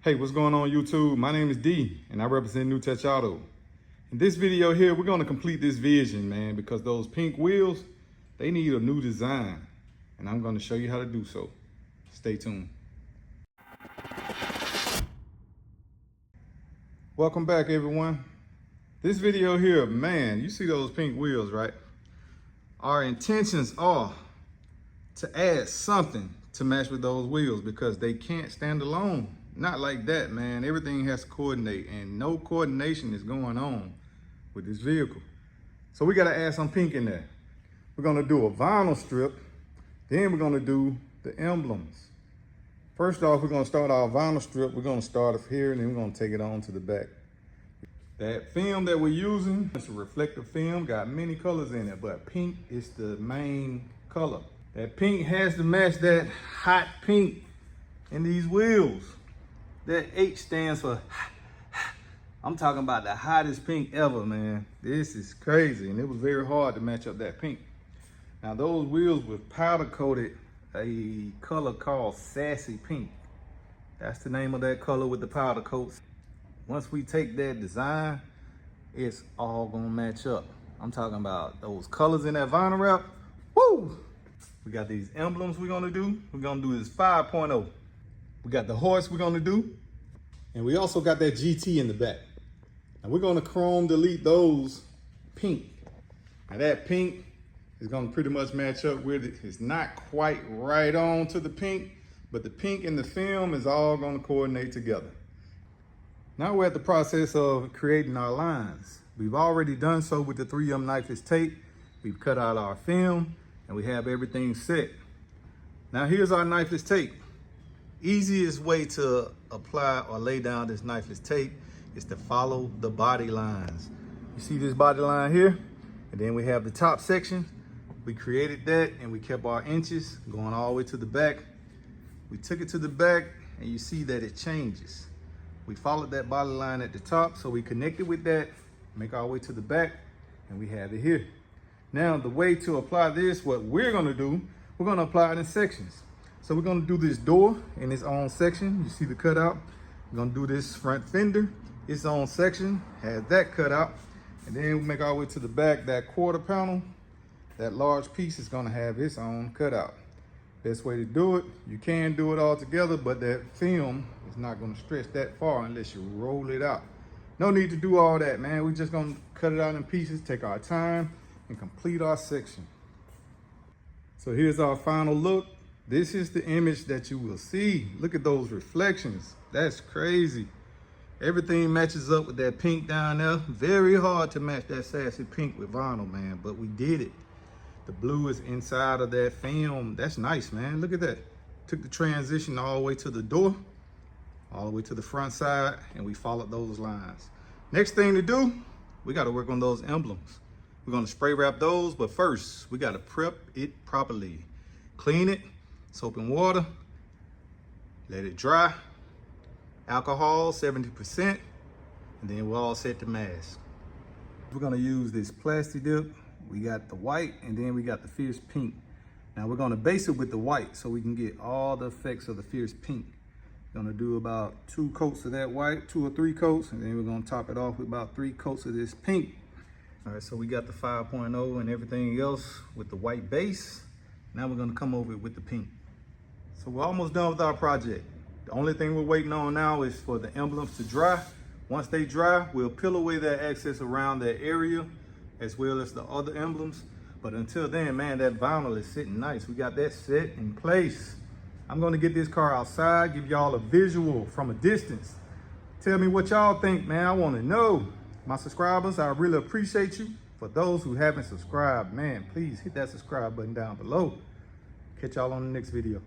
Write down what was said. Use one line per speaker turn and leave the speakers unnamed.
Hey, what's going on YouTube? My name is D and I represent New Touch Auto. In this video here, we're gonna complete this vision, man, because those pink wheels, they need a new design. And I'm gonna show you how to do so. Stay tuned. Welcome back, everyone. This video here, man, you see those pink wheels, right? Our intentions are to add something to match with those wheels because they can't stand alone. Not like that, man. Everything has to coordinate, and no coordination is going on with this vehicle. So we gotta add some pink in there. We're gonna do a vinyl strip, then we're gonna do the emblems. First off, we're gonna start our vinyl strip. We're gonna start up here and then we're gonna take it on to the back. That film that we're using, it's a reflective film, got many colors in it, but pink is the main color. That pink has to match that hot pink in these wheels. That H stands for, I'm talking about the hottest pink ever, man. This is crazy, and it was very hard to match up that pink. Now those wheels were powder coated a color called Sassy Pink. That's the name of that color with the powder coats. Once we take that design, it's all gonna match up. I'm talking about those colors in that vinyl wrap. Woo! We got these emblems we're gonna do. We're gonna do this 5.0. We got the horse we're gonna do. And we also got that GT in the back. Now we're gonna chrome delete those pink. Now that pink is gonna pretty much match up with it. It's not quite right on to the pink, but the pink and the film is all gonna coordinate together. Now we're at the process of creating our lines. We've already done so with the 3M Knifeless tape. We've cut out our film and we have everything set. Now here's our Knifeless tape. Easiest way to apply or lay down this Knifeless tape is to follow the body lines. You see this body line here? And then we have the top section. We created that and we kept our inches going all the way to the back. We took it to the back and you see that it changes. We followed that body line at the top, so we connected with that, make our way to the back, and we have it here. Now, the way to apply this, what we're gonna do, we're gonna apply it in sections. So we're gonna do this door in its own section. You see the cutout. We're gonna do this front fender, its own section, has that cut out. And then we make our way to the back, that quarter panel, that large piece is gonna have its own cutout. Best way to do it, you can do it all together, but that film is not gonna stretch that far unless you roll it out. No need to do all that, man. We're just gonna cut it out in pieces, take our time, and complete our section. So here's our final look. This is the image that you will see. Look at those reflections. That's crazy. Everything matches up with that pink down there. Very hard to match that sassy pink with vinyl, man, but we did it. The blue is inside of that film. That's nice, man. Look at that. Took the transition all the way to the door, all the way to the front side, and we followed those lines. Next thing to do, we got to work on those emblems. We're going to spray wrap those, but first, we got to prep it properly. Clean it, soap and water, let it dry, alcohol 70%, and then we're all set to mask. We're going to use this plastic dip. We got the white and then we got the fierce pink. Now we're gonna base it with the white so we can get all the effects of the fierce pink. Gonna do about 2 coats of that white, 2 or 3 coats, and then we're gonna top it off with about 3 coats of this pink. All right, so we got the 5.0 and everything else with the white base. Now we're gonna come over it with the pink. So we're almost done with our project. The only thing we're waiting on now is for the emblems to dry. Once they dry, we'll peel away that excess around that area, as well as the other emblems. But until then, man, that vinyl is sitting nice. We got that set in place. I'm gonna get this car outside, give y'all a visual from a distance. Tell me what y'all think, man. I wanna know. My subscribers, I really appreciate you. For those who haven't subscribed, man, please hit that subscribe button down below. Catch y'all on the next video.